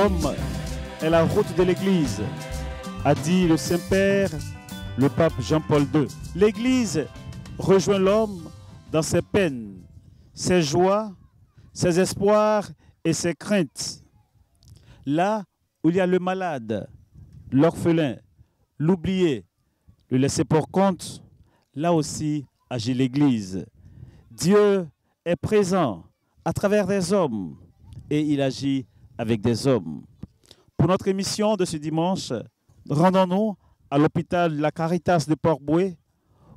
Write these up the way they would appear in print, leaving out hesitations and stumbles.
l'homme est la route de l'Église, a dit le Saint-Père, le pape Jean-Paul II. L'Église rejoint l'homme dans ses peines, ses joies, ses espoirs et ses craintes. Là où il y a le malade, l'orphelin, l'oublié, le laissé pour compte, là aussi agit l'Église. Dieu est présent à travers des hommes et il agit avec des hommes. Pour notre émission de ce dimanche, rendons-nous à l'hôpital de la Caritas de Port-Bouët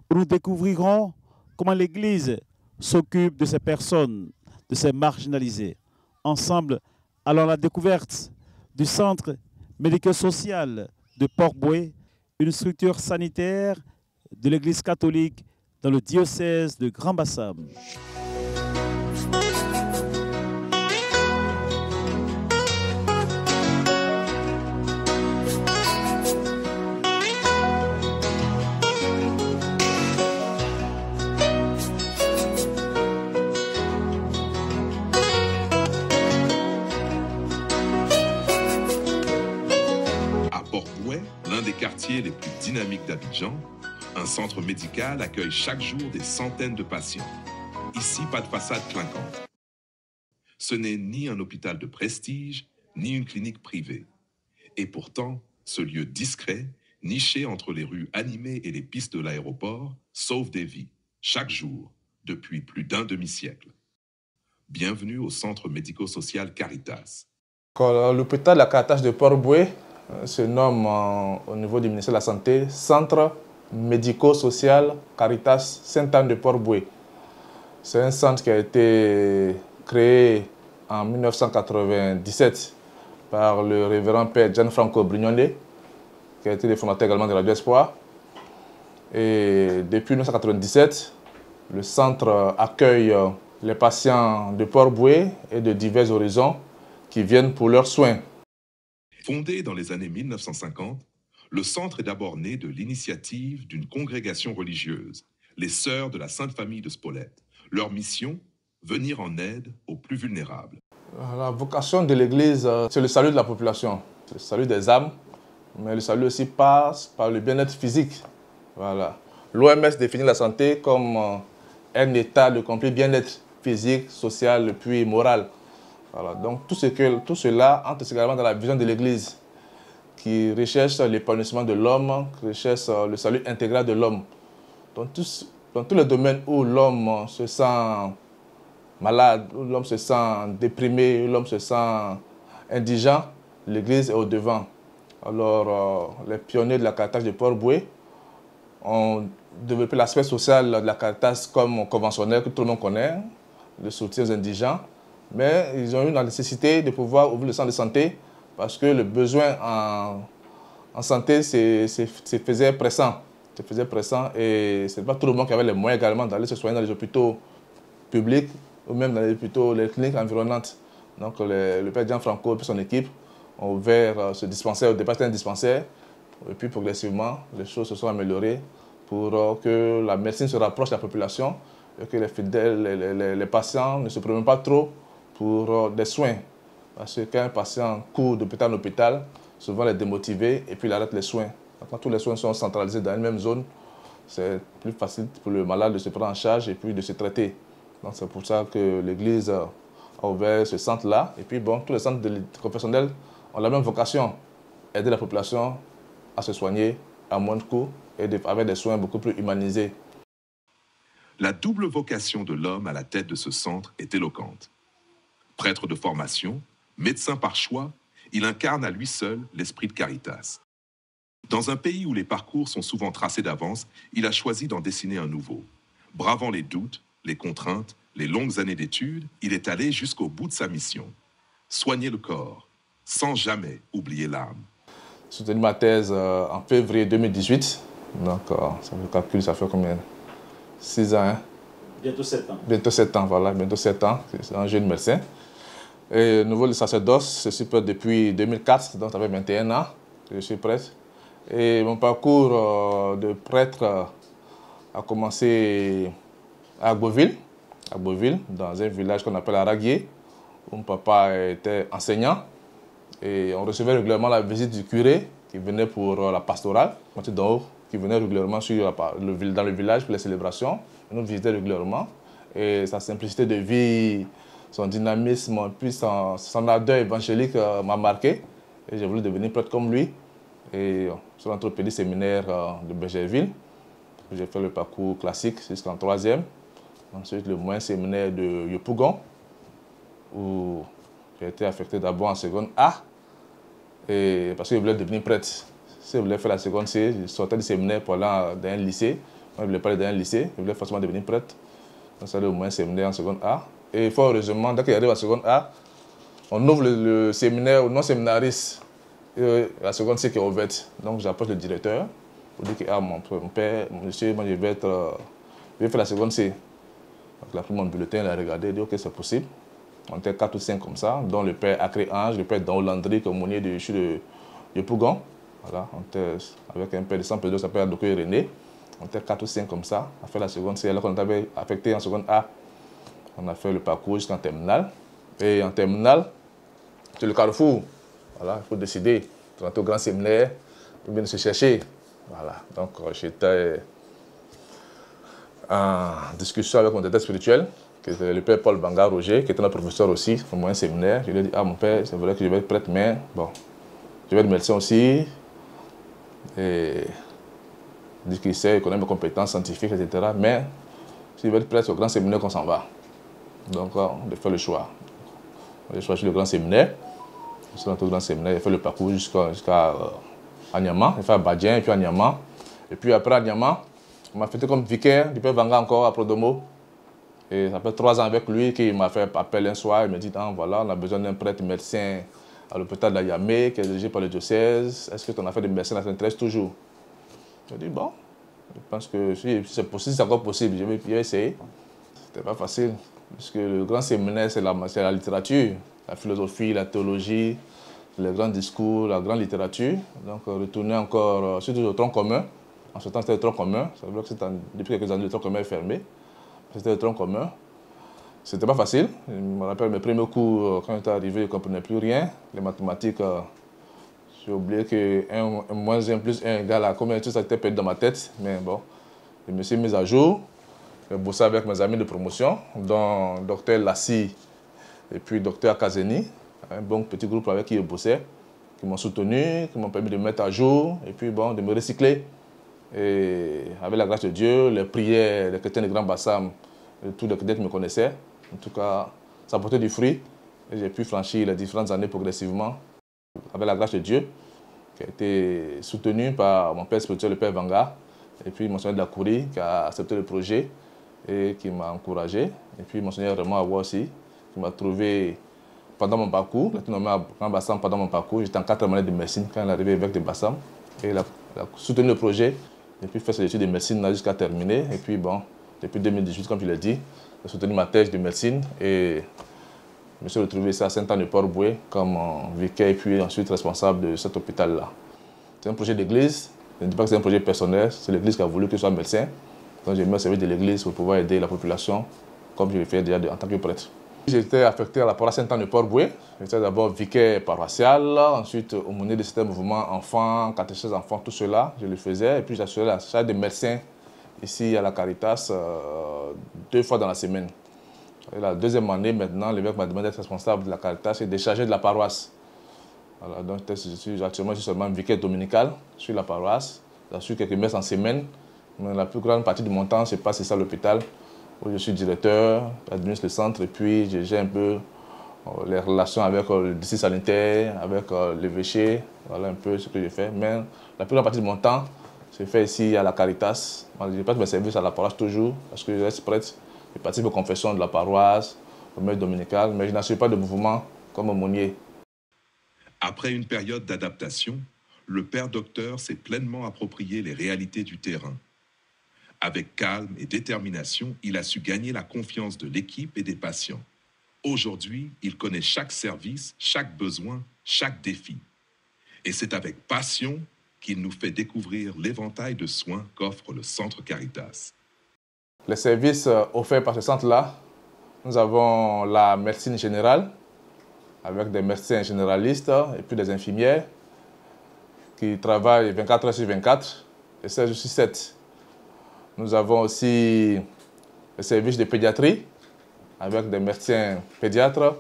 où nous découvrirons comment l'Église s'occupe de ces personnes, de ces marginalisés. Ensemble, allons à la découverte du centre médico-social de Port-Bouët, une structure sanitaire de l'Église catholique dans le diocèse de Grand-Bassam. Quartier les plus dynamiques d'Abidjan, un centre médical accueille chaque jour des centaines de patients. Ici, pas de façade clinquante. Ce n'est ni un hôpital de prestige, ni une clinique privée. Et pourtant, ce lieu discret, niché entre les rues animées et les pistes de l'aéroport, sauve des vies, chaque jour, depuis plus d'un demi-siècle. Bienvenue au centre médico-social Caritas. L'hôpital de la Caritas de Port-Bouët se nomme au niveau du ministère de la Santé Centre médico-social Caritas Sainte-Anne de Port-Bouët. C'est un centre qui a été créé en 1997 par le révérend père Gianfranco Brignone, qui a été le fondateur également de Radio Espoir. Et depuis 1997, le centre accueille les patients de Port-Bouët et de divers horizons qui viennent pour leurs soins. Fondé dans les années 1950, le centre est d'abord né de l'initiative d'une congrégation religieuse, les Sœurs de la Sainte Famille de Spolète. Leur mission, venir en aide aux plus vulnérables. La vocation de l'Église, c'est le salut de la population, le salut des âmes, mais le salut aussi passe par le bien-être physique. Voilà. L'OMS définit la santé comme un état de complet bien-être physique, social puis moral. Voilà. Donc tout cela entre également dans la vision de l'Église qui recherche l'épanouissement de l'homme, qui recherche le salut intégral de l'homme. Dans tous les domaines où l'homme se sent malade, où l'homme se sent déprimé, où l'homme se sent indigent, l'Église est au devant. Alors les pionniers de la Caritas de Port-Bouët ont développé l'aspect social de la Caritas comme conventionnel que tout le monde connaît, le soutien aux indigents. Mais ils ont eu la nécessité de pouvoir ouvrir le centre de santé parce que le besoin en santé se faisait pressant. Et ce n'est pas tout le monde qui avait les moyens également d'aller se soigner dans les hôpitaux publics ou même dans les cliniques environnantes. Donc le père Gianfranco et son équipe ont ouvert ce dispensaire. Au départ, c'était un dispensaire. Et puis progressivement, les choses se sont améliorées pour que la médecine se rapproche de la population et que les fidèles, les patients ne se prennent pas trop pour des soins. Parce que quand un patient court d'hôpital en hôpital, souvent il est démotivé et puis il arrête les soins. Quand tous les soins sont centralisés dans une même zone, c'est plus facile pour le malade de se prendre en charge et puis de se traiter. Donc c'est pour ça que l'Église a ouvert ce centre-là. Et puis bon, tous les centres professionnels ont la même vocation, aider la population à se soigner à moins de coûts et avec des soins beaucoup plus humanisés. La double vocation de l'homme à la tête de ce centre est éloquente. Prêtre de formation, médecin par choix, il incarne à lui seul l'esprit de Caritas. Dans un pays où les parcours sont souvent tracés d'avance, il a choisi d'en dessiner un nouveau. Bravant les doutes, les contraintes, les longues années d'études, il est allé jusqu'au bout de sa mission. Soigner le corps, sans jamais oublier l'âme. J'ai soutenu ma thèse en février 2018. Donc, ça me calcule, ça fait combien? 6 ans, hein? Bientôt 7 ans. Bientôt 7 ans, voilà, bientôt 7 ans. C'est un jeune médecin. Et au niveau du sacerdoce, je suis prêtre depuis 2004, donc ça fait 21 ans que je suis prêtre. Et mon parcours de prêtre a commencé à Beauville, dans un village qu'on appelle Araguier, où mon papa était enseignant. Et on recevait régulièrement la visite du curé qui venait pour la pastorale, qui venait régulièrement dans le village pour les célébrations. Il nous visitait régulièrement. Et sa simplicité de vie, son dynamisme, puis son ardeur évangélique m'a marqué. Et j'ai voulu devenir prêtre comme lui. Et sur l'orthopédie séminaire de Bergerville, j'ai fait le parcours classique jusqu'en 3e. Ensuite, le moyen séminaire de Yopougon, où j'ai été affecté d'abord en seconde A, et parce que je voulais devenir prêtre. Si je voulais faire la seconde C, je sortais du séminaire pour aller dans un lycée. Moi, je ne voulais pas aller dans un lycée, je voulais forcément devenir prêtre. Donc, c'est le moyen séminaire en seconde A. Et fort heureusement, dès qu'il arrive en seconde A, on ouvre le séminaire aux non-séminaristes. La seconde C qui est ouverte. Donc, j'approche le directeur pour dire que mon père, monsieur, moi, je vais faire la seconde C. Donc, il a pris mon bulletin, il a regardé, il a dit ok, c'est possible. On était 4 ou 5 comme ça, dont le père Acré-Ange, le père Don Landry, aumônier de Pougon. Voilà, on était avec un père de San Pedro, s'appelle Adokoye René. On était 4 ou 5 comme ça, à faire la seconde C. Alors qu'on était affecté en seconde A, on a fait le parcours jusqu'en terminale. Et en terminale, c'est le carrefour. Voilà, il faut décider de rentrer au grand séminaire ou bien de se chercher. Voilà, donc j'étais en discussion avec mon directeur spirituel, qui était le père Paul Banga Roger, qui était notre professeur aussi, au moyen séminaire. Je lui ai dit, mon père, c'est vrai que je vais être prêtre, mais bon, je vais être médecin aussi. Et il dit qu'il sait, il connaît mes compétences scientifiques, etc. Mais si je vais être prêtre, c'est au grand séminaire qu'on s'en va. Donc, on a fait le choix. J'ai choisi le grand séminaire. Je suis rentré au grand séminaire, j'ai fait le parcours jusqu'à Anyama. J'ai fait à Badien, et puis à Nyama. Et puis après à Nyama, on m'a fait comme vicaire du père Vanga encore à Prodomo. Et ça fait 3 ans avec lui qu'il m'a fait appel un soir. Il m'a dit, voilà, on a besoin d'un prêtre médecin à l'hôpital d'Ayamé, qui est dirigé par le diocèse. Est-ce que ton affaire de médecin ça t'intéresse toujours? J'ai dit, bon, je pense que si c'est possible, c'est encore possible, je vais essayer. C'était pas facile, parce que le grand séminaire, c'est la littérature, la philosophie, la théologie, les grands discours, la grande littérature. Donc, retourner encore, surtout au tronc commun. En ce temps, c'était le tronc commun. Ça veut dire que depuis quelques années, le tronc commun est fermé. C'était le tronc commun. C'était pas facile. Je me rappelle mes premiers cours, quand j'étais arrivé, je ne comprenais plus rien. Les mathématiques, j'ai oublié que 1 moins 1 plus 1 égale à combien, tout ça était perdu dans ma tête. Mais bon, je me suis mis à jour. J'ai bossé avec mes amis de promotion, dont Dr Lassi et puis Dr Akazeni, un bon petit groupe avec qui je bossais, qui m'ont soutenu, qui m'ont permis de me mettre à jour et puis bon, de me recycler. Et avec la grâce de Dieu, les prières, les chrétiens de Grand Bassam, tous les chrétiens qui me connaissaient, en tout cas, ça a porté du fruit. Et j'ai pu franchir les différentes années progressivement avec la grâce de Dieu, qui a été soutenu par mon père spirituel, le père Vanga, et puis Monseigneur de la Courie, qui a accepté le projet et qui m'a encouragé. Et puis Monseigneur Raymond Awa aussi, qui m'a trouvé pendant mon parcours, il a été nommé à Grand Bassam pendant mon parcours. J'étais en 4e année de médecine quand il est arrivé avec de Bassam. Et il a soutenu le projet, et puis fait ses études de médecine jusqu'à terminer. Et puis bon, depuis 2018, comme je l'ai dit, j'ai soutenu ma thèse de médecine et je me suis retrouvé ici à Saint-Anne-de-Port-Boué comme vicaire et puis ensuite responsable de cet hôpital-là. C'est un projet d'église, je ne dis pas que c'est un projet personnel, c'est l'église qui a voulu que je sois médecin. Donc j'ai mis au service de l'église pour pouvoir aider la population, comme je l'ai fait déjà en tant que prêtre. J'étais affecté à la paroisse Saint-Anne-de-Port-Boué. J'étais d'abord vicaire paroissial, ensuite aumônier de certains mouvements enfants, catéchèse enfants, tout cela, je le faisais. Et puis j'assurais la charge de médecin ici à la Caritas 2 fois dans la semaine. Et la 2e année maintenant, l'évêque m'a demandé d'être responsable de la Caritas et déchargé de la actuellement, je suis seulement vicaire dominical sur la paroisse. J'assure quelques messes en semaine, mais la plus grande partie de mon temps se passe ici à l'hôpital, où je suis directeur, j'administre le centre et puis je gère un peu les relations avec le district sanitaire, avec l'évêché, voilà un peu ce que je fais. Mais la plus grande partie de mon temps se fait ici à la Caritas. Je passe mes services à la paroisse toujours, parce que je reste prêtre. Je participe aux confessions de la paroisse, aux messes dominicales, mais je n'assure pas de mouvement comme aumônier. Après une période d'adaptation, le père docteur s'est pleinement approprié les réalités du terrain. Avec calme et détermination, il a su gagner la confiance de l'équipe et des patients. Aujourd'hui, il connaît chaque service, chaque besoin, chaque défi. Et c'est avec passion qu'il nous fait découvrir l'éventail de soins qu'offre le Centre Caritas. Les services offerts par ce centre-là, nous avons la médecine générale, avec des médecins généralistes et puis des infirmières qui travaillent 24 heures sur 24 et 16 jours sur 7. Nous avons aussi le service de pédiatrie avec des médecins pédiatres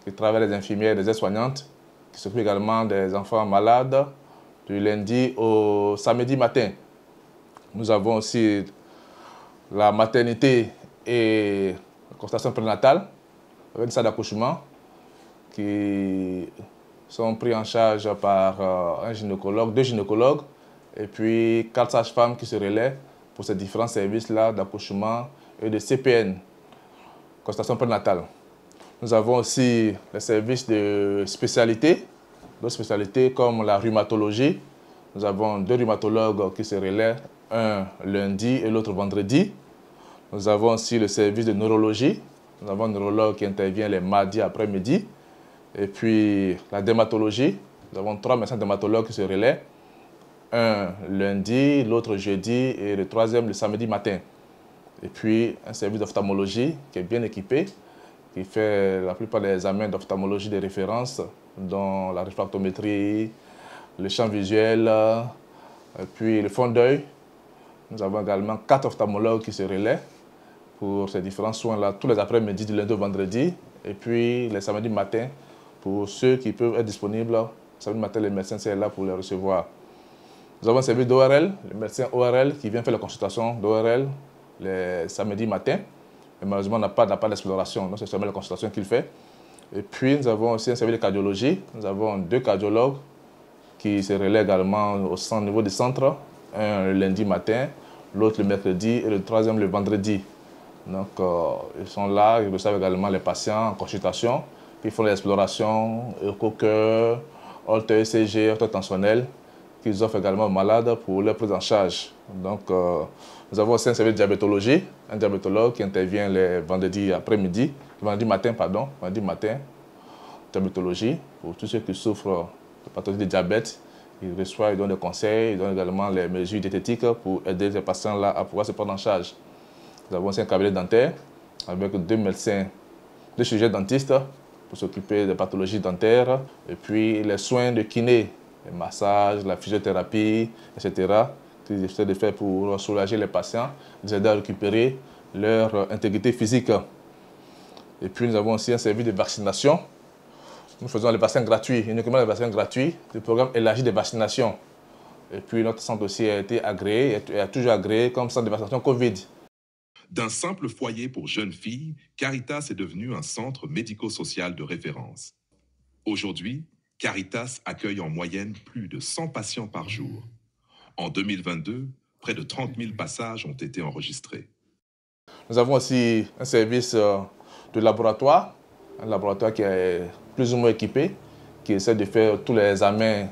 qui travaillent, des infirmières, des aides-soignantes qui s'occupent également des enfants malades du lundi au samedi matin. Nous avons aussi la maternité et la consultation prénatale avec des salles d'accouchement qui sont pris en charge par un gynécologue, 2 gynécologues et puis 4 sages-femmes qui se relaient pour ces différents services-là d'accouchement et de CPN, consultation prénatale. Nous avons aussi les services de spécialité, d'autres spécialités comme la rhumatologie. Nous avons 2 rhumatologues qui se relaient, un lundi et l'autre vendredi. Nous avons aussi le service de neurologie. Nous avons un neurologue qui intervient les mardis après-midi. Et puis la dermatologie. Nous avons 3 médecins dermatologues qui se relaient, un lundi, l'autre jeudi et le troisième le samedi matin. Et puis un service d'ophtalmologie qui est bien équipé, qui fait la plupart des examens d'ophtalmologie de référence, dont la réfractométrie, le champ visuel, et puis le fond d'œil. Nous avons également 4 ophtalmologues qui se relaient pour ces différents soins-là, tous les après-midi du lundi au vendredi, et puis les samedis matins, pour ceux qui peuvent être disponibles, le samedi matin, les médecins sont là pour les recevoir. Nous avons un service d'ORL, le médecin ORL qui vient faire la consultation d'ORL les samedis matins. Mais malheureusement, on n'a pas d'exploration, donc c'est seulement la consultation qu'il fait. Et puis, nous avons aussi un service de cardiologie. Nous avons 2 cardiologues qui se relaient également au niveau du centre, un le lundi matin, l'autre le mercredi et le troisième le vendredi. Donc, ils sont là, ils reçoivent également les patients en consultation, ils font l'exploration, écho-cœur, holter ECG, holter tensionnel, qu'ils offrent également aux malades pour leur prise en charge. Donc, nous avons aussi un service de diabétologie, un diabétologue qui intervient les vendredis après-midi, vendredi matin, diabétologie, pour tous ceux qui souffrent de pathologie de diabète. Ils reçoivent, ils donnent des conseils, ils donnent également les mesures diététiques pour aider ces patients-là à pouvoir se prendre en charge. Nous avons aussi un cabinet dentaire avec 2 médecins, 2 chirurgiens dentistes pour s'occuper des pathologies dentaires et puis les soins de kiné, les massages, la physiothérapie, etc. qu'ils essaient de faire pour soulager les patients, les aider à récupérer leur intégrité physique. Et puis nous avons aussi un service de vaccination. Nous faisons les vaccins gratuits, uniquement les vaccins gratuits, le programme élargi de vaccination. Et puis notre centre aussi a été agréé, et a toujours agréé comme centre de vaccination Covid. D'un simple foyer pour jeunes filles, Caritas est devenu un centre médico-social de référence. Aujourd'hui, Caritas accueille en moyenne plus de 100 patients par jour. En 2022, près de 30 000 passages ont été enregistrés. Nous avons aussi un service de laboratoire, un laboratoire qui est plus ou moins équipé, qui essaie de faire tous les examens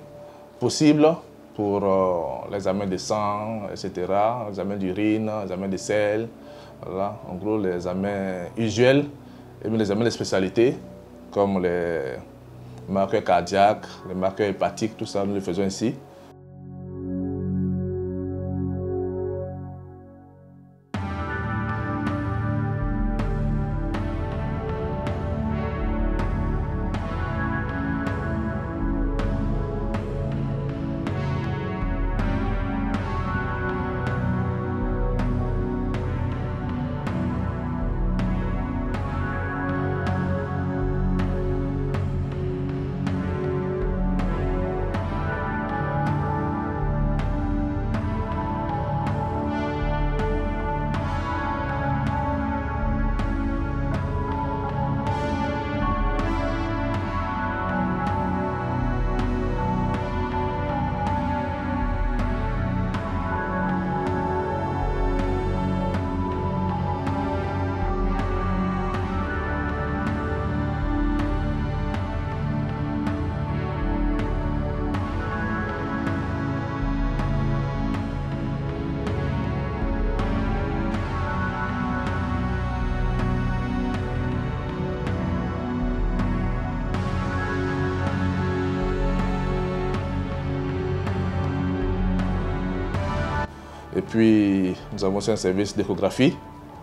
possibles pour l'examen de sang, etc., l'examen d'urine, l'examen de sel, voilà, en gros les examens usuels et même les examens de spécialité, comme les marqueurs cardiaques, les marqueurs hépatiques, tout ça, nous le faisons ici. Et puis, nous avons aussi un service d'échographie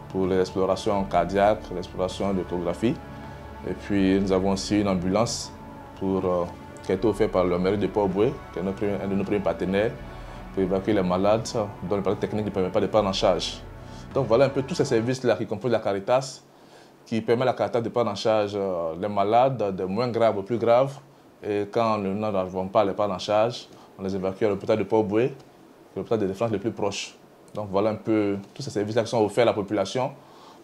pour l'exploration cardiaque, l'exploration d'échographie. Et puis nous avons aussi une ambulance qui a été offerte par le maire de Port-Boué, qui est un de nos premiers partenaires, pour évacuer les malades dont le parcours technique ne permet pas de prendre en charge. Donc voilà un peu tous ces services-là qui composent la Caritas, qui permettent à la Caritas de prendre en charge les malades de moins graves aux plus graves. Et quand nous n'arrivons pas à les prendre en charge, on les évacue à l'hôpital de Port-Boué, l'hôpital de défense le plus proche. Donc voilà un peu tous ces services-là qui sont offerts à la population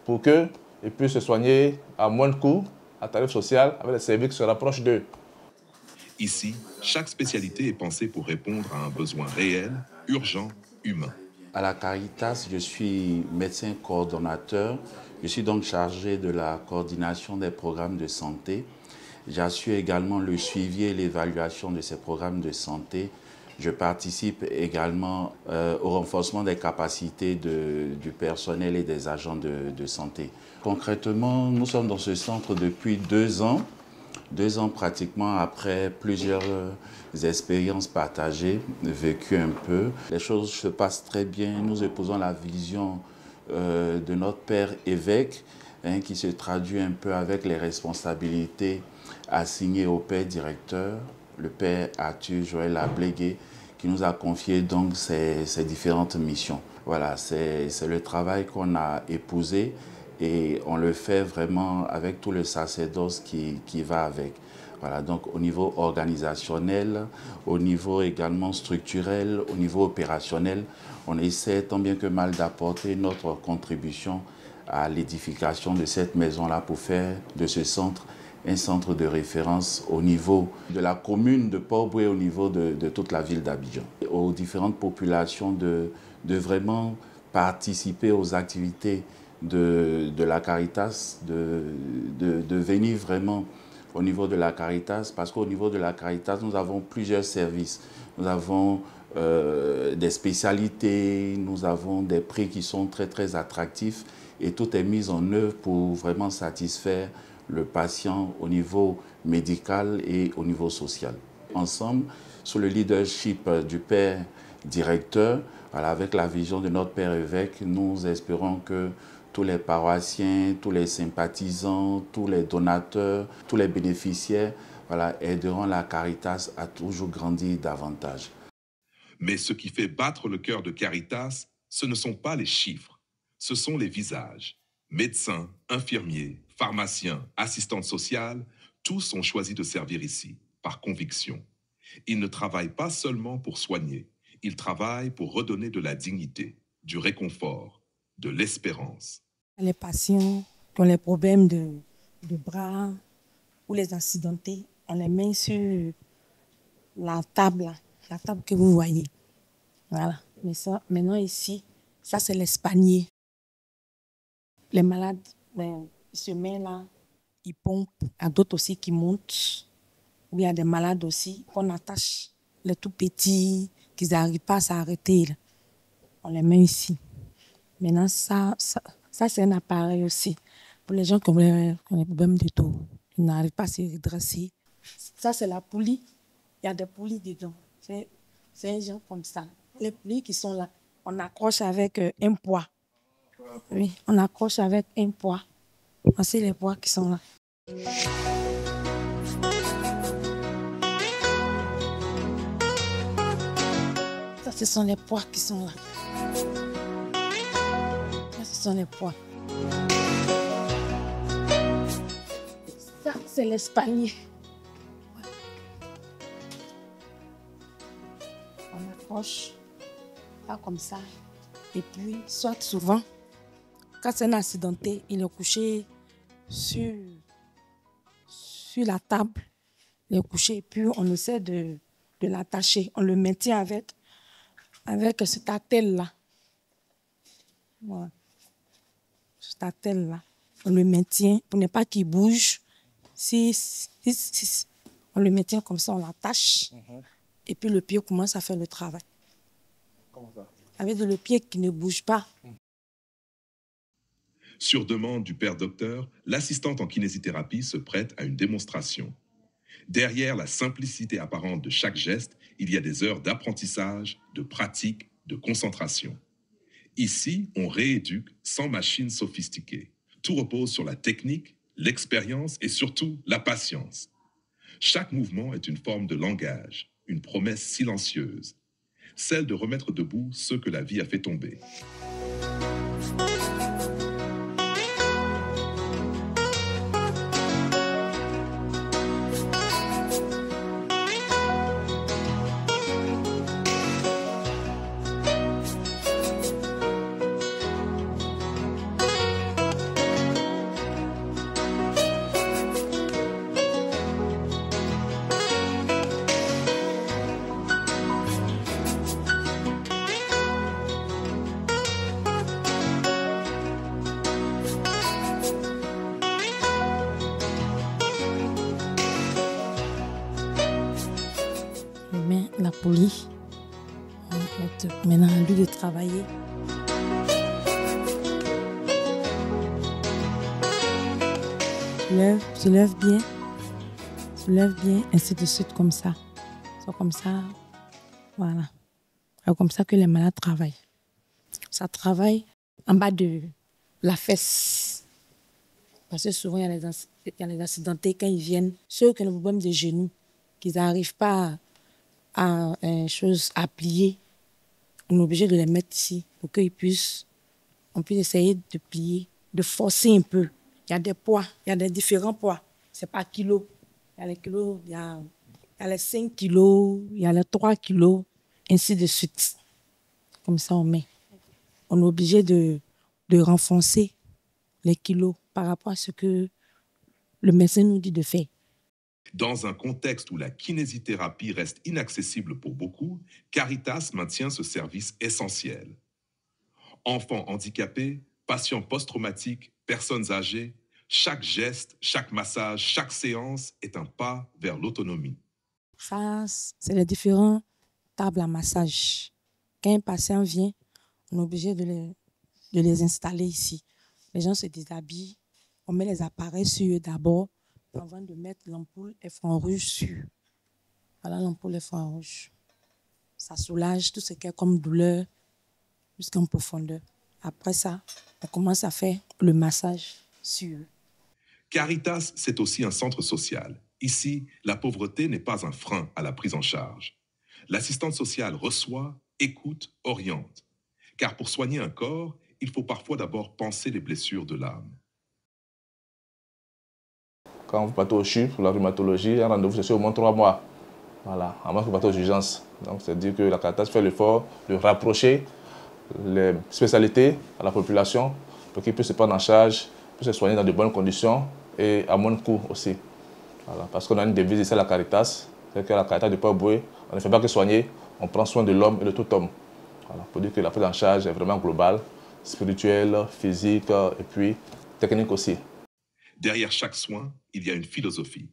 pour qu'ils puissent se soigner à moins de coûts, à tarif social, avec des services qui se rapprochent d'eux. Ici, chaque spécialité est pensée pour répondre à un besoin réel, urgent, humain. À la Caritas, je suis médecin coordonnateur. Je suis donc chargé de la coordination des programmes de santé. J'assure également le suivi et l'évaluation de ces programmes de santé. Je participe également au renforcement des capacités du personnel et des agents de santé. Concrètement, nous sommes dans ce centre depuis 2 ans. 2 ans pratiquement après plusieurs expériences partagées, vécues un peu. Les choses se passent très bien. Nous épousons la vision de notre père évêque, qui se traduit un peu avec les responsabilités assignées au père directeur, le père Arthur Joël Ablégué, qui nous a confié donc ces différentes missions. Voilà, c'est le travail qu'on a épousé. Et on le fait vraiment avec tout le sacerdoce qui va avec. Voilà, donc au niveau organisationnel, au niveau également structurel, au niveau opérationnel, on essaie tant bien que mal d'apporter notre contribution à l'édification de cette maison-là pour faire de ce centre un centre de référence au niveau de la commune de Port-Boué, au niveau de toute la ville d'Abidjan. Aux différentes populations de vraiment participer aux activités de la Caritas, de venir vraiment au niveau de la Caritas, parce qu'au niveau de la Caritas, nous avons plusieurs services. Nous avons des spécialités, nous avons des prix qui sont très, très attractifs et tout est mis en œuvre pour vraiment satisfaire le patient au niveau médical et au niveau social. Ensemble, sous le leadership du père directeur, voilà, avec la vision de notre père évêque, nous espérons que tous les paroissiens, tous les sympathisants, tous les donateurs, tous les bénéficiaires, voilà, aideront la Caritas à toujours grandir davantage. Mais ce qui fait battre le cœur de Caritas, ce ne sont pas les chiffres, ce sont les visages. Médecins, infirmiers, pharmaciens, assistantes sociales, tous ont choisi de servir ici, par conviction. Ils ne travaillent pas seulement pour soigner, ils travaillent pour redonner de la dignité, du réconfort, de l'espérance. Les patients qui ont les problèmes de bras ou les accidentés, on les met sur la table que vous voyez. Voilà. Mais ça, maintenant ici, ça c'est l'espalier. Les malades, ils se mettent là, ils pompent. Il y a d'autres aussi qui montent. Ou il y a des malades aussi qu'on attache, les tout petits, qu'ils n'arrivent pas à s'arrêter. On les met ici. Maintenant, ça c'est un appareil aussi. Pour les gens qui ont des problèmes de dos, ils n'arrivent pas à se redresser. Ça, c'est la poulie. Il y a des poulies dedans. C'est un genre comme ça. Les poulies qui sont là, on accroche avec un poids. Oui, on accroche avec un poids. Voici les poids qui sont là. Ça, ce sont les poids qui sont là. Ça, ce sont les poids. Ça, c'est l'espalier. On accroche, pas comme ça. Et puis, soit souvent, quand c'est un accidenté, il est couché sur la table. Il est couché et puis on essaie de l'attacher. On le maintient avec cette attelle-là. Voilà. Cette attelle-là. On le maintient pour ne pas qu'il bouge. On le maintient comme ça, on l'attache. Et puis le pied commence à faire le travail. Comment ça? Avec le pied qui ne bouge pas. Sur demande du père docteur, l'assistante en kinésithérapie se prête à une démonstration. Derrière la simplicité apparente de chaque geste, il y a des heures d'apprentissage, de pratique, de concentration. Ici, on rééduque sans machine sophistiquée. Tout repose sur la technique, l'expérience et surtout la patience. Chaque mouvement est une forme de langage, une promesse silencieuse, celle de remettre debout ceux que la vie a fait tomber. La police. Maintenant, à lui de travailler. Se lève bien, ainsi de suite, comme ça. C'est comme ça, voilà. C'est comme ça que les malades travaillent. Ça travaille en bas de la fesse. Parce que souvent, il y a les accidentés quand ils viennent. Ceux qui ont le problème de genoux, qu'ils n'arrivent pas à plier, on est obligé de les mettre ici pour qu'on puisse essayer de plier, de forcer un peu. Il y a des poids, il y a des différents poids. Ce n'est pas kilos. Il y a les kilos, il y a les 5 kilos, il y a les 3 kilos, ainsi de suite. Comme ça, on met. On est obligé de renforcer les kilos par rapport à ce que le médecin nous dit de faire. Dans un contexte où la kinésithérapie reste inaccessible pour beaucoup, Caritas maintient ce service essentiel. Enfants handicapés, patients post-traumatiques, personnes âgées, chaque geste, chaque massage, chaque séance est un pas vers l'autonomie. Ça, c'est les différentes tables à massage. Quand un patient vient, on est obligé de les installer ici. Les gens se déshabillent, on met les appareils sur eux d'abord, avant de mettre l'ampoule infrarouge sur. Voilà l'ampoule infrarouge. Ça soulage tout ce qui est comme douleur jusqu'en profondeur. Après ça, on commence à faire le massage sur eux. Caritas, c'est aussi un centre social. Ici, la pauvreté n'est pas un frein à la prise en charge. L'assistante sociale reçoit, écoute, oriente. Car pour soigner un corps, il faut parfois d'abord penser les blessures de l'âme. Quand vous partez au CHU pour la rhumatologie, un rendez-vous, c'est au moins 3 mois. Voilà, à moins que vous partez aux urgences. Donc, c'est-à-dire que la Caritas fait l'effort de rapprocher les spécialités à la population pour qu'ils puissent se prendre en charge, puissent se soigner dans de bonnes conditions et à moins de coût aussi. Voilà, parce qu'on a une devise ici à la Caritas, c'est que la Caritas de Port-Boué, on ne fait pas que soigner, on prend soin de l'homme et de tout homme. Voilà, pour dire que la prise en charge est vraiment globale, spirituelle, physique et puis technique aussi. Derrière chaque soin, il y a une philosophie.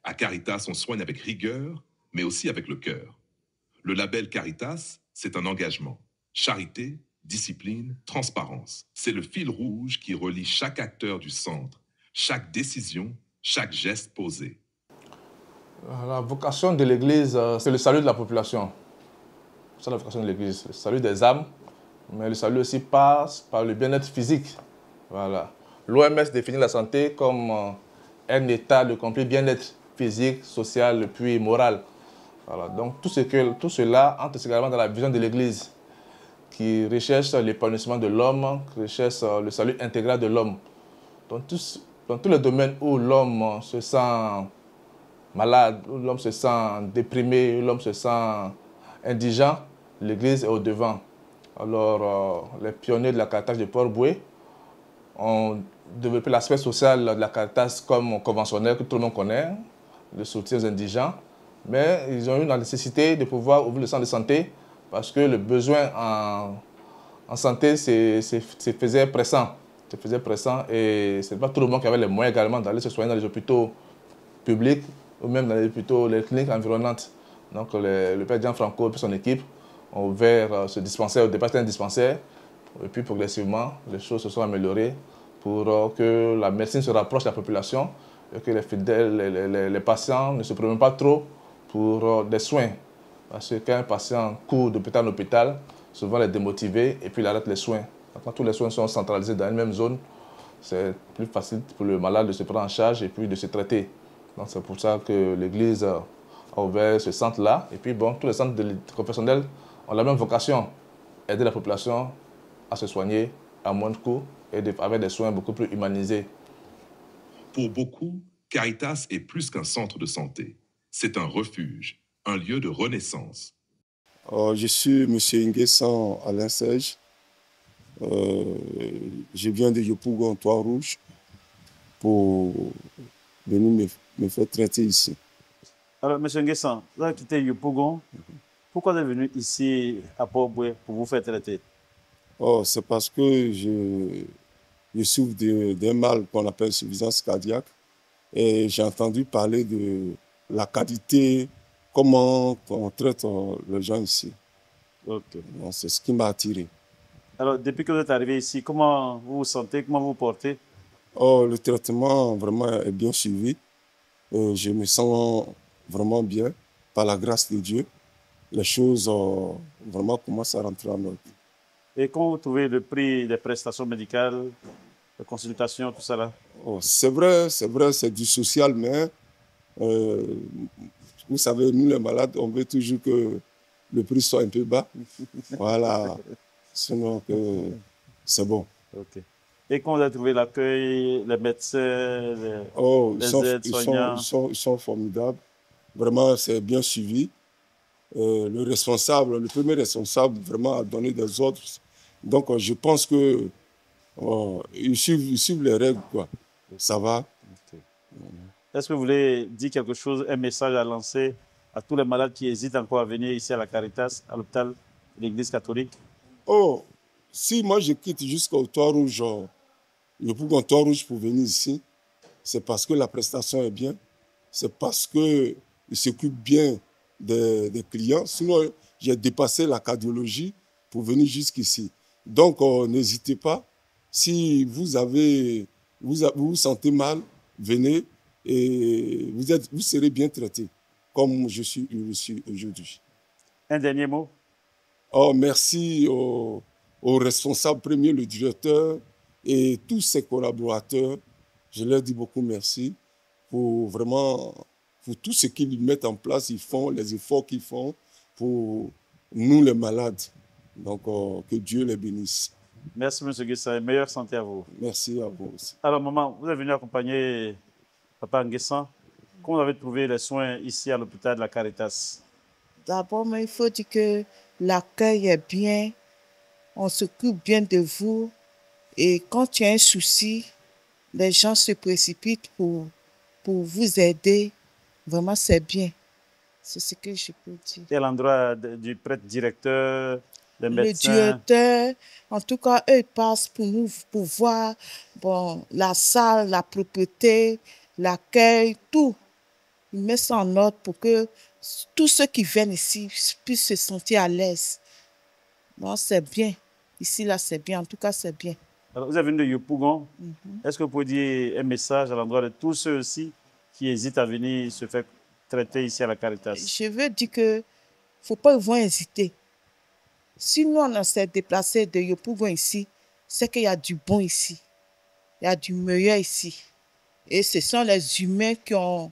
À Caritas, on soigne avec rigueur, mais aussi avec le cœur. Le label Caritas, c'est un engagement. Charité, discipline, transparence. C'est le fil rouge qui relie chaque acteur du centre, chaque décision, chaque geste posé. La vocation de l'Église, c'est le salut de la population. C'est la vocation de l'Église, le salut des âmes, mais le salut aussi passe par le bien-être physique. Voilà. L'OMS définit la santé comme un état de complet bien-être physique, social et puis moral. Voilà. Donc tout cela entre également dans la vision de l'Église qui recherche l'épanouissement de l'homme, qui recherche le salut intégral de l'homme. Dans tous les domaines où l'homme se sent malade, où l'homme se sent déprimé, où l'homme se sent indigent, l'Église est au devant. Alors les pionniers de la Caritas de Port-Boué ont développé l'aspect social de la Caritas comme conventionnel que tout le monde connaît, le soutien aux indigents, mais ils ont eu la nécessité de pouvoir ouvrir le centre de santé parce que le besoin en santé se faisait pressant. Et ce n'est pas tout le monde qui avait les moyens également d'aller se soigner dans les hôpitaux publics ou même dans les cliniques environnantes. Donc le père Gianfranco et son équipe ont ouvert ce dispensaire, au départ c'était un dispensaire, et puis progressivement les choses se sont améliorées pour que la médecine se rapproche de la population et que les fidèles, les patients ne se prennent pas trop pour des soins. Parce que quand un patient court d'hôpital en hôpital, souvent il est démotivé et puis il arrête les soins. Quand tous les soins sont centralisés dans une même zone, c'est plus facile pour le malade de se prendre en charge et puis de se traiter. Donc c'est pour ça que l'Église a ouvert ce centre-là. Et puis bon, tous les centres confessionnels ont la même vocation, aider la population à se soigner à moindre coût et avec des soins beaucoup plus humanisés. Pour beaucoup, Caritas est plus qu'un centre de santé. C'est un refuge, un lieu de renaissance. Je suis M. Nguessan Alain Serge. Je viens de Yopougon, Trois-Rouges, pour venir me faire traiter ici. Alors, M. Nguessan, vous avez quitté Yopougon. Pourquoi vous êtes venu ici à Port-Boué pour vous faire traiter? C'est parce que je souffre d'un mal qu'on appelle insuffisance cardiaque. Et j'ai entendu parler de la qualité, comment on traite les gens ici. Okay. C'est ce qui m'a attiré. Alors, depuis que vous êtes arrivé ici, comment vous vous sentez, comment vous vous portez? Le traitement vraiment est bien suivi. Je me sens vraiment bien, par la grâce de Dieu. Les choses vraiment commencent à rentrer en ordre. Et comment vous trouvez le prix des prestations médicales, des consultations, tout ça là? C'est vrai, c'est du social, mais vous savez, nous les malades, on veut toujours que le prix soit un peu bas. Voilà, sinon c'est bon. Okay. Et comment vous avez trouvé l'accueil, les médecins, les aides-soignants? Ils sont formidables. Vraiment, c'est bien suivi. Le premier responsable, vraiment, a donné des ordres. Donc, je pense que ils suivent les règles, quoi. Ça va. Okay. Est-ce que vous voulez dire quelque chose, un message à lancer à tous les malades qui hésitent encore à venir ici à la Caritas, à l'hôpital de l'Église catholique? Si moi je quitte jusqu'au Trois-Rouges, le Pougon Trois-Rouges pour venir ici, c'est parce que la prestation est bien, c'est parce qu'ils s'occupent bien des clients. Sinon, j'ai dépassé la cardiologie pour venir jusqu'ici. Donc, n'hésitez pas. Si vous vous sentez mal, venez et vous serez bien traité, comme je suis aujourd'hui. Un dernier mot? Merci au responsable premier, le directeur et tous ses collaborateurs. Je leur dis beaucoup merci pour tout ce qu'ils mettent en place, ils font, les efforts qu'ils font pour nous les malades. Donc, que Dieu les bénisse. Merci, M. Nguessan. Meilleure santé à vous. Merci à vous aussi. Alors, maman, vous êtes venu accompagner Papa Nguessan. Comment vous avez trouvé les soins ici à l'hôpital de la Caritas? D'abord, il faut dire que l'accueil est bien, on s'occupe bien de vous. Et quand tu as un souci, les gens se précipitent pour vous aider. Vraiment, c'est bien. C'est ce que je peux dire. Et à l'endroit du prêtre directeur, des médecins? Le directeur, en tout cas, eux passent pour voir la salle, la propreté, l'accueil, tout. Ils mettent ça en ordre pour que tous ceux qui viennent ici puissent se sentir à l'aise. Bon, c'est bien. Ici, là, c'est bien. En tout cas, c'est bien. Alors, vous êtes venu de Yopougon. Est-ce que vous pouvez dire un message à l'endroit de tous ceux aussi qui hésitent à venir se faire traiter ici à la Caritas? Je veux dire que ne faut pas hésiter. Si nous, on s'est déplacé de Yopougon ici, c'est qu'il y a du bon ici. Il y a du meilleur ici. Et ce sont les humains qui ont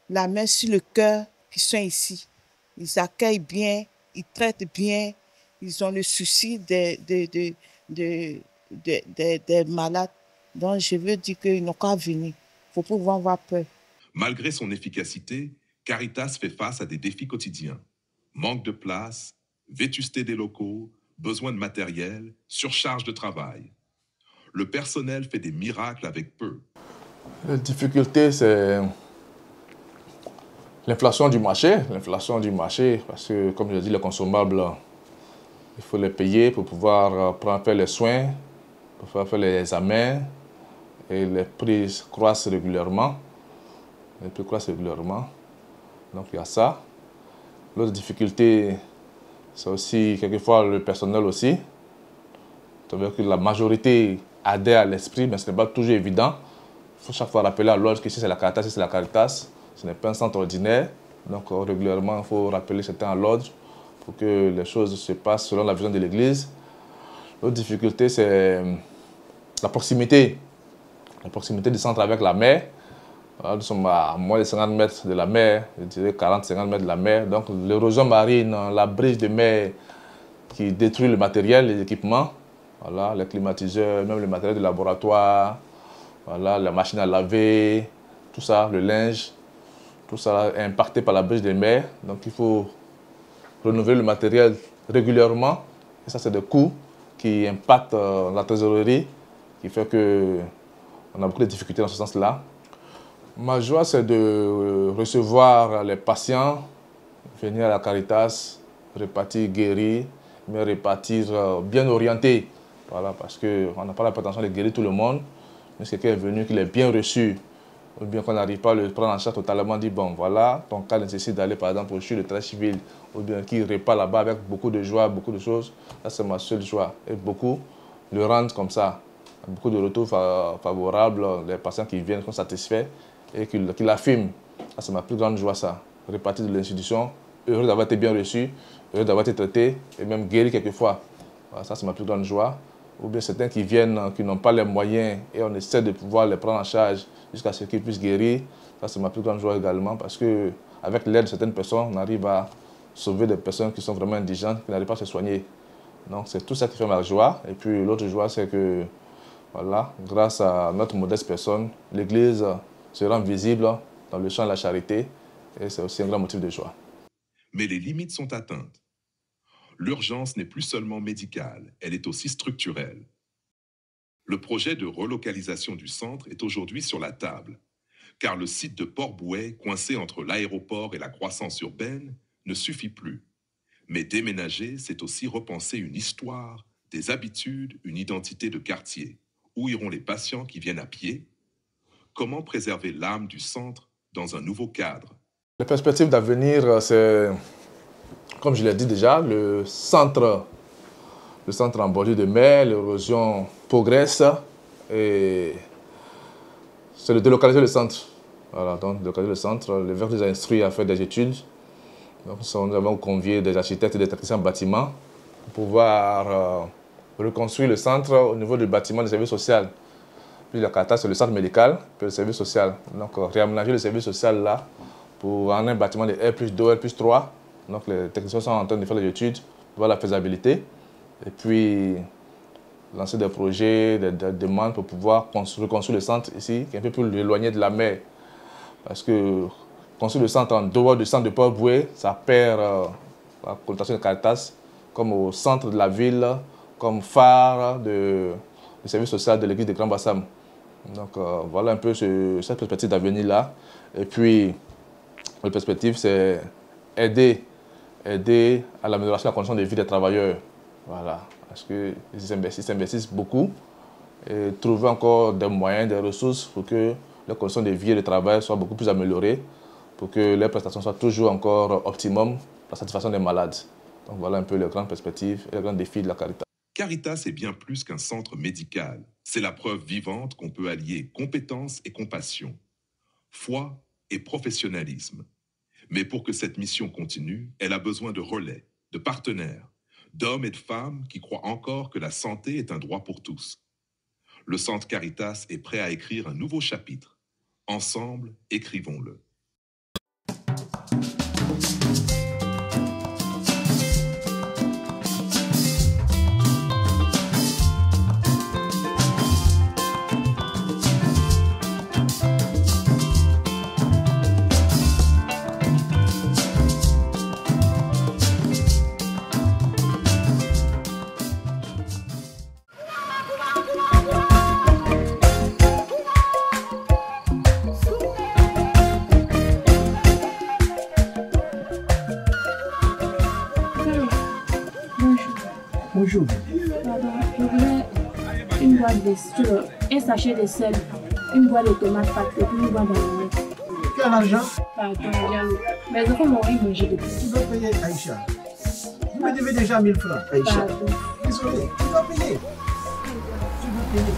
la main sur le cœur qui sont ici. Ils accueillent bien, ils traitent bien, ils ont le souci des malades. Donc, je veux dire qu'ils n'ont qu'à venir. Il faut pouvoir avoir peur. Malgré son efficacité, Caritas fait face à des défis quotidiens. Manque de place, vétusté des locaux, besoin de matériel, surcharge de travail. Le personnel fait des miracles avec peu. La difficulté, c'est l'inflation du marché. L'inflation du marché, parce que, comme je dis, les consommables, il faut les payer pour pouvoir faire les soins, pour pouvoir faire les examens. Et les prix croissent régulièrement. Donc, il y a ça. L'autre difficulté, c'est aussi, quelquefois, le personnel aussi. C'est-à-dire que la majorité adhère à l'esprit, mais ce n'est pas toujours évident. Il faut chaque fois rappeler à l'ordre que si c'est la Caritas, c'est la Caritas. Ce n'est pas un centre ordinaire. Donc, régulièrement, il faut rappeler certains à l'ordre pour que les choses se passent selon la vision de l'Église. L'autre difficulté, c'est la proximité. La proximité du centre avec la mer. Nous sommes à moins de 50 mètres de la mer, je dirais 40-50 mètres de la mer. Donc l'érosion marine, la brise de mer qui détruit le matériel, les équipements, voilà, les climatiseurs, même le matériel de laboratoire, voilà, la machine à laver, tout ça, le linge, tout ça est impacté par la brise de mer. Donc il faut renouveler le matériel régulièrement. Et ça, c'est des coûts qui impactent la trésorerie, qui fait qu'on a beaucoup de difficultés dans ce sens-là. Ma joie, c'est de recevoir les patients, venir à la Caritas, repartir guéris, mais repartir bien orientés. Voilà, parce qu'on n'a pas la prétention de guérir tout le monde. Mais si quelqu'un est venu, qu'il est bien reçu, ou bien qu'on n'arrive pas à le prendre en charge totalement, dit bon, voilà, ton cas nécessite d'aller par exemple au CHU de travail civil, ou bien qui repart là-bas avec beaucoup de joie, beaucoup de choses. Ça, c'est ma seule joie. Et beaucoup le rendent comme ça. Beaucoup de retours favorables, les patients qui viennent sont satisfaits et qui l'affirment. Ça, c'est ma plus grande joie, ça. Repartir de l'institution, heureux d'avoir été bien reçu, heureux d'avoir été traité et même guéri quelquefois. Voilà, ça, c'est ma plus grande joie. Ou bien certains qui viennent, qui n'ont pas les moyens et on essaie de pouvoir les prendre en charge jusqu'à ce qu'ils puissent guérir. Ça, c'est ma plus grande joie également parce qu'avec l'aide de certaines personnes, on arrive à sauver des personnes qui sont vraiment indigentes, qui n'arrivent pas à se soigner. Donc, c'est tout ça qui fait ma joie. Et puis, l'autre joie, c'est que, voilà, grâce à notre modeste personne, l'Église se rend visible dans le champ de la charité. Et c'est aussi un grand motif de joie. Mais les limites sont atteintes. L'urgence n'est plus seulement médicale, elle est aussi structurelle. Le projet de relocalisation du centre est aujourd'hui sur la table, car le site de Port-Bouët, coincé entre l'aéroport et la croissance urbaine, ne suffit plus. Mais déménager, c'est aussi repenser une histoire, des habitudes, une identité de quartier. Où iront les patients qui viennent à pied? Comment préserver l'âme du centre dans un nouveau cadre? Les perspectives d'avenir, c'est, comme je l'ai dit déjà, le centre en bordure de mer, l'érosion progresse et c'est de délocaliser le centre. Voilà, donc délocaliser le centre. Le VERC nous a instruit à faire des études. Donc, nous avons convié des architectes et des techniciens en bâtiment pour pouvoir reconstruire le centre au niveau du bâtiment des services sociaux. Puis la Caritas, c'est le centre médical, puis le service social. Donc, réaménager le service social là pour en un bâtiment de R+2, R+3. Donc, les techniciens sont en train de faire les études, voir la faisabilité. Et puis, lancer des projets, des demandes pour pouvoir reconstruire le centre ici, qui est un peu plus éloigné de la mer. Parce que construire le centre en dehors du centre de Port-Bouët, ça perd la connotation de Caritas comme au centre de la ville, comme phare du service social de l'église de Grand Bassam. Donc voilà un peu cette perspective d'avenir-là. Et puis, la perspective, c'est aider à l'amélioration de la condition de vie des travailleurs. Voilà, parce qu'ils investissent beaucoup et trouver encore des moyens, des ressources pour que les conditions de vie et de travail soient beaucoup plus améliorées, pour que les prestations soient toujours encore optimum pour la satisfaction des malades. Donc voilà un peu les grandes perspectives et les grands défis de la Caritas. Caritas est bien plus qu'un centre médical. C'est la preuve vivante qu'on peut allier compétence et compassion, foi et professionnalisme. Mais pour que cette mission continue, elle a besoin de relais, de partenaires, d'hommes et de femmes qui croient encore que la santé est un droit pour tous. Le Centre Caritas est prêt à écrire un nouveau chapitre. Ensemble, écrivons-le. Bonjour. Pardon, je voulais une boîte de un sachet de sel, une boîte de tomates pâtes et puis une boîte d'omelette. Tu as l'argent? Pardon, Diallo. Mes enfants m'ont rien mangé depuis. Tu dois payer Aïcha. Vous me devez déjà 1000 francs, Aïcha. Pardon. Désolé, tu dois payer. Tu dois payer.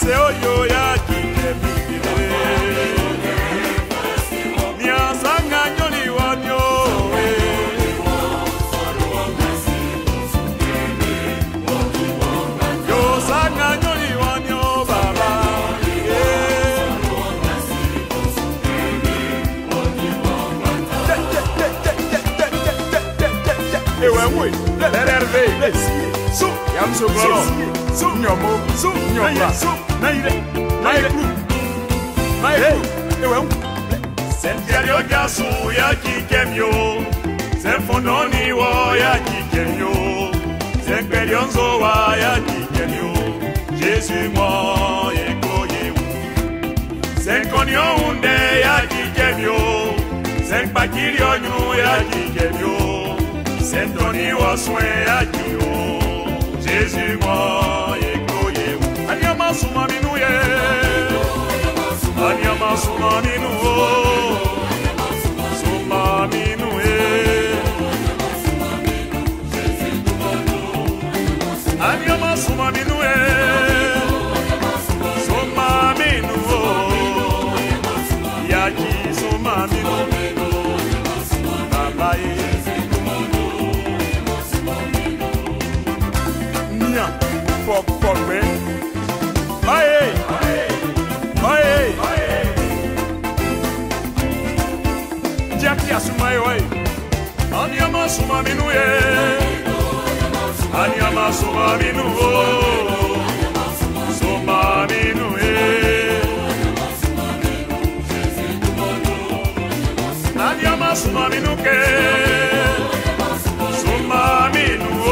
se oyo ya kikemikile Niasanga nyoni wanyo Yo sanga nyoni wanyo baba Ewe l'RRV Sou Yam so golo Sou nyomo Sou nyomba Naire Naire Naire Ewe Sentiario gasu ya kikemyo Senfononi wo ya kikemyo Senperionzo wa ya kikemyo Jésus mo ekoye Senkonyo unde ya kikemyo Senpakirio nyu ya kikemyo Sentoni wa soin ya kio Jésus mo ekoye Anyama suma minu ye Anyama suma minu Suma minu ye Anyama suma minu ye Suma minu Yaki suma minu Baba ye Pop, man. Aye, aye, aye. Jackie asumai oi. Anyama suma minu ye. Anyama suma minu o. Suma minu ye. Anyama suma minu ke. Suma minu o.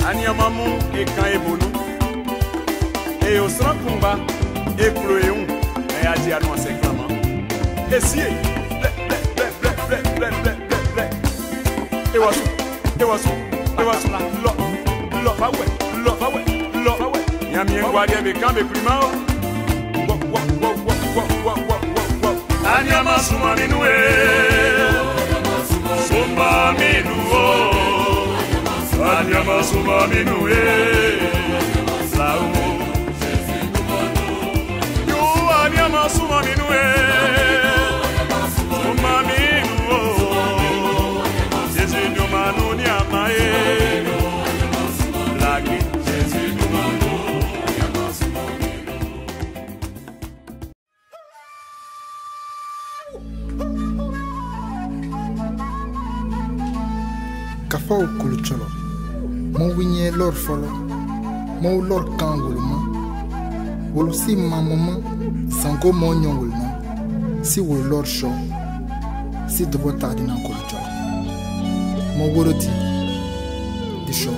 Anyamamu e kaebonu e osrakumba e kloeun e adianu aseklama e sie e wasu lo fawe yami ngwadi be kambe primao Anyama suma minu e Suma minu o Anyama suma minu e Sao Yo anyama suma minu e Suma minu o Jésus nous manu ni amae Lagi Jésus nous manu Kafa o kulucholo Mo winye lor folo Mo lor kan wuluma Wulu si mamama Sango mo nyon wulna Si wulu lor sho Si dobo tadi nan kulucholo Mo wuroti Di sho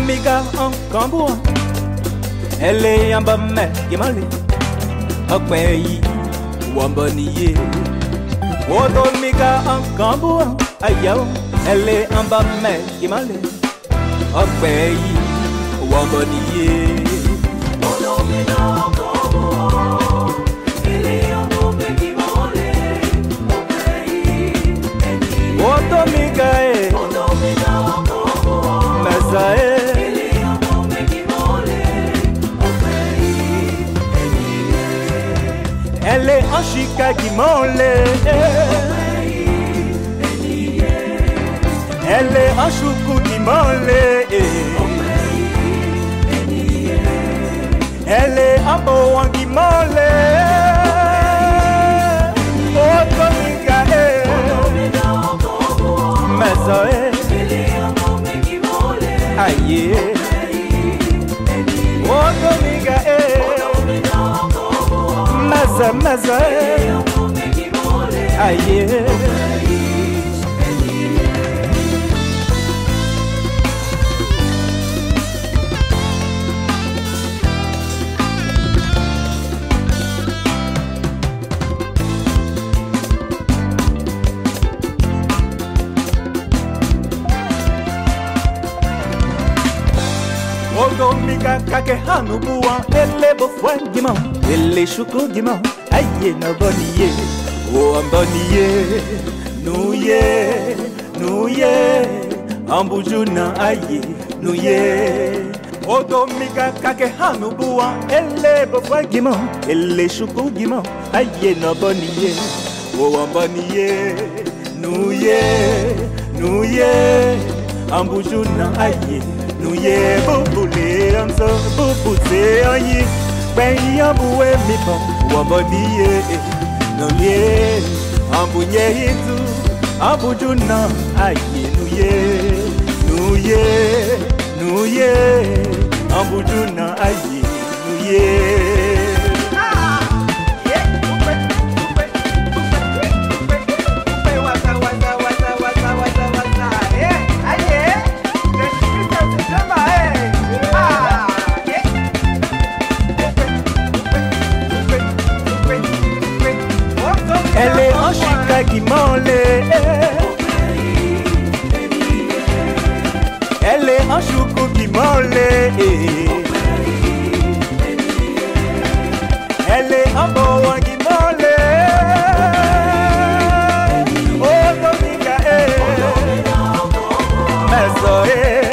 Otomiga en Camboua, elle est en bas mais qui m'a dit, Okmeyi, Wamboniye. Otomiga en Camboua, aïe, elle est en bas mais qui m'a dit, Okmeyi, Wamboniye. Otomiga en Camboua, elle est en bas mais qui m'a dit, Okmeyi, Otomiga en Camboua, Mesae. Elle est en Chicago, elle est en Choukoudimolé, elle est en Boangimolé, Otomiga, Mesoé, aïe, Otomiga, Maza, maza, aïe. Otomiga kake hanubua, ele bofwangima, ele shukugima, aye no boniye, o amboniye, nuye, ambujuna aye, nuye. Otomiga kake hanubua, ele bofwangima, ele shukugima, aye no boniye, o amboniye, nuye, ambujuna aye. Nous y boubouler en so boubouté aïe ben yamboué mi bon wamboniye nous y ambounié tout amboujuna aïe nous y amboujuna aïe nous y elle est en Chicago, elle est en Choukoudimolé, elle est en Boangimolé, Otomiga, Mesoé.